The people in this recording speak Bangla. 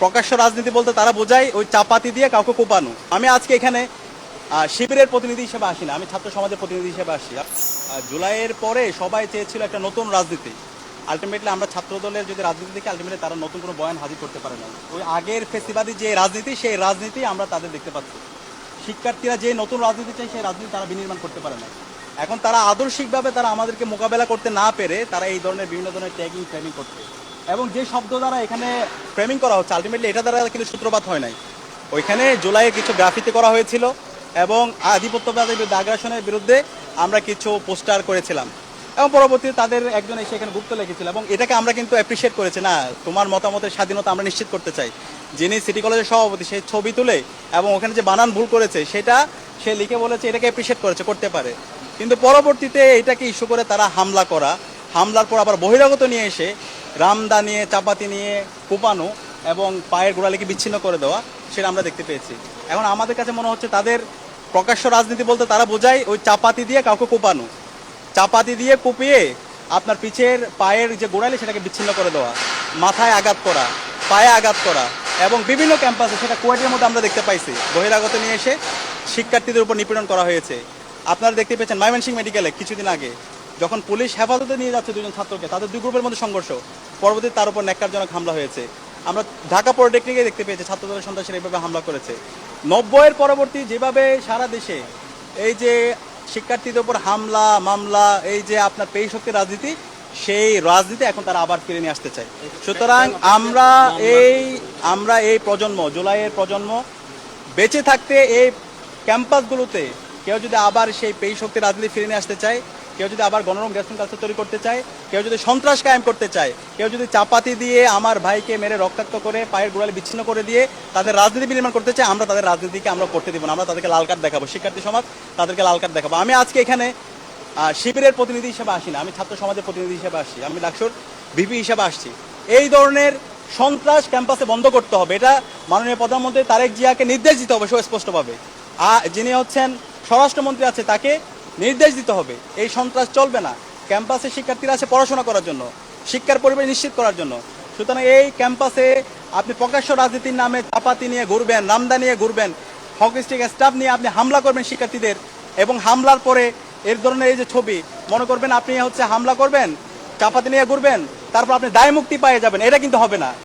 প্রকাশ্য রাজনীতি বলতে তারা বোঝায় ওই চাপাতি দিয়ে কাউকে কোপানো। আমি আজকে এখানে শিবিরের প্রতিনিধি হিসেবে আসি না, আমি ছাত্র সমাজের প্রতিনিধি হিসেবে আসি। জুলাইয়ের পরে সবাই চেয়েছিল একটা নতুন রাজনীতি। আলটিমেটলি আমরা ছাত্র দলের যদি রাজনীতি দেখি, আলটিমেটলি তারা নতুন কোনো বয়ান হাজির করতে পারে না। ওই আগের ফেসিবাদী যে রাজনীতি, সেই রাজনীতি আমরা তাদের দেখতে পাচ্ছি। শিক্ষার্থীরা যে নতুন রাজনীতি চাই, সেই রাজনীতি তারা বিনির্মাণ করতে পারে না। এখন তারা আদর্শিকভাবে তারা আমাদেরকে মোকাবেলা করতে না পেরে তারা এই ধরনের বিভিন্ন ধরনের ট্যাগিং ফ্রেমিং করছে, এবং যে শব্দ দ্বারা এখানে ফ্রেমিং করা হচ্ছে, আলটিমেটলি এটা দ্বারা কিন্তু সূত্রপাত হয় নাই। ওইখানে জুলাইয়ে কিছু গ্রাফিতি করা হয়েছিল এবং আধিপত্যবাদী আগ্রাসনের বিরুদ্ধে আমরা কিছু পোস্টার করেছিলাম, এবং পরবর্তীতে তাদের একজন এসে এখানে গুপ্ত লিখেছিল, এবং এটাকে আমরা কিন্তু অ্যাপ্রিসিয়েট করেছি। না, তোমার মতামতের স্বাধীনতা আমরা নিশ্চিত করতে চাই। যিনি সিটি কলেজের সভাপতি, সেই ছবি তুলে এবং ওখানে যে বানান ভুল করেছে সেটা সে লিখে বলেছে, এটাকে অ্যাপ্রিসিয়েট করেছে, করতে পারে। কিন্তু পরবর্তীতে এটাকে ইস্যু করে তারা হামলার পর আবার বহিরাগত নিয়ে এসে রামদা নিয়ে, চাপাতি নিয়ে কোপানো এবং পায়ের গোড়ালিকে বিচ্ছিন্ন করে দেওয়া, সেটা আমরা দেখতে পেয়েছি। এখন আমাদের কাছে মনে হচ্ছে তাদের প্রকাশ্য রাজনীতি বলতে তারা বোঝায় ওই চাপাতি দিয়ে কাউকে কোপানো, চাপাতি দিয়ে কুপিয়ে আপনার পিছের পায়ের যে গোড়ালি সেটাকে বিচ্ছিন্ন করে দেওয়া, মাথায় আঘাত করা, পায়ে আঘাত করা, এবং বিভিন্ন ক্যাম্পাসে, সেটা কুয়েটের মধ্যে আমরা দেখতে পাইছি, বহিরাগত নিয়ে এসে শিক্ষার্থীদের উপর নিপীড়ন করা হয়েছে। আপনারা দেখতে পেয়েছেন ময়মনসিংহ মেডিকেলে কিছুদিন আগে যখন পুলিশ হেফাজতে নিয়ে যাচ্ছে দুজন ছাত্রকে, তাদের দুই গ্রুপের মধ্যে সংঘর্ষ, পরবর্তীতে তার উপর ন্যাক্কারজনক হামলা হয়েছে। আমরা ঢাকা পলিটেকনিকে দেখতে পেয়েছি ছাত্রদলের সন্ত্রাসীরা এইভাবে হামলা করেছে। 90-এর পরবর্তী যেভাবে সারা দেশে এই যে শিক্ষার্থীদের উপর হামলা মামলা, এই যে আপনার পেশী শক্তির রাজনীতি, সেই রাজনীতি এখন তারা আবার ফিরে নিয়ে আসতে চায়। সুতরাং আমরা এই প্রজন্ম, জুলাইয়ের প্রজন্ম বেঁচে থাকতে এই ক্যাম্পাসগুলোতে কেউ যদি আবার সেই পেশী শক্তির রাজনীতি ফিরে নিয়ে আসতে চায়, কেউ যদি আবার গণরম গ্যাসন কালচার তৈরি করতে চায়, কেউ যদি সন্ত্রাস কায়েম করতে চায়, কেউ যদি চাপাতি দিয়ে আমার ভাইকে মেরে রক্তাক্ত করে পায়ের গোড়ালি বিচ্ছিন্ন করে দিয়ে তাদের রাজনীতি বিনির্মাণ করতে চায়, আমরা তাদের রাজনীতিকে আমরা করতে দিব না। আমরা তাদেরকে লাল কার্ড দেখাবো, শিক্ষার্থী সমাজ তাদেরকে লাল কার্ড দেখাবো। আমি আজকে এখানে শিবিরের প্রতিনিধি হিসেবে আসি না, আমি ছাত্র সমাজের প্রতিনিধি হিসেবে আসি, আমি ডাকসুর ভিপি হিসেবে আসছি। এই ধরনের সন্ত্রাস ক্যাম্পাসে বন্ধ করতে হবে, এটা মাননীয় প্রধানমন্ত্রী তারেক জিয়াকে নির্দেশ দিতে হবে সুস্পষ্টভাবে। যিনি হচ্ছেন স্বরাষ্ট্রমন্ত্রী আছে, তাকে নির্দেশ দিতে হবে এই সন্ত্রাস চলবে না। ক্যাম্পাসে শিক্ষার্থীরা আছে পড়াশোনা করার জন্য, শিক্ষার পরিবেশ নিশ্চিত করার জন্য। সুতরাং এই ক্যাম্পাসে আপনি প্রকাশ্য রাজনীতির নামে চাপাতি নিয়ে ঘুরবেন, রামদা নিয়ে ঘুরবেন, হকিস্টিক স্টাফ নিয়ে আপনি হামলা করবেন শিক্ষার্থীদের, এবং হামলার পরে এর ধরনের এই যে ছবি, মনে করবেন আপনি হামলা করবেন, চাপাতি নিয়ে ঘুরবেন, তারপর আপনি দায় মুক্তি পেয়ে যাবেন, এটা কিন্তু হবে না।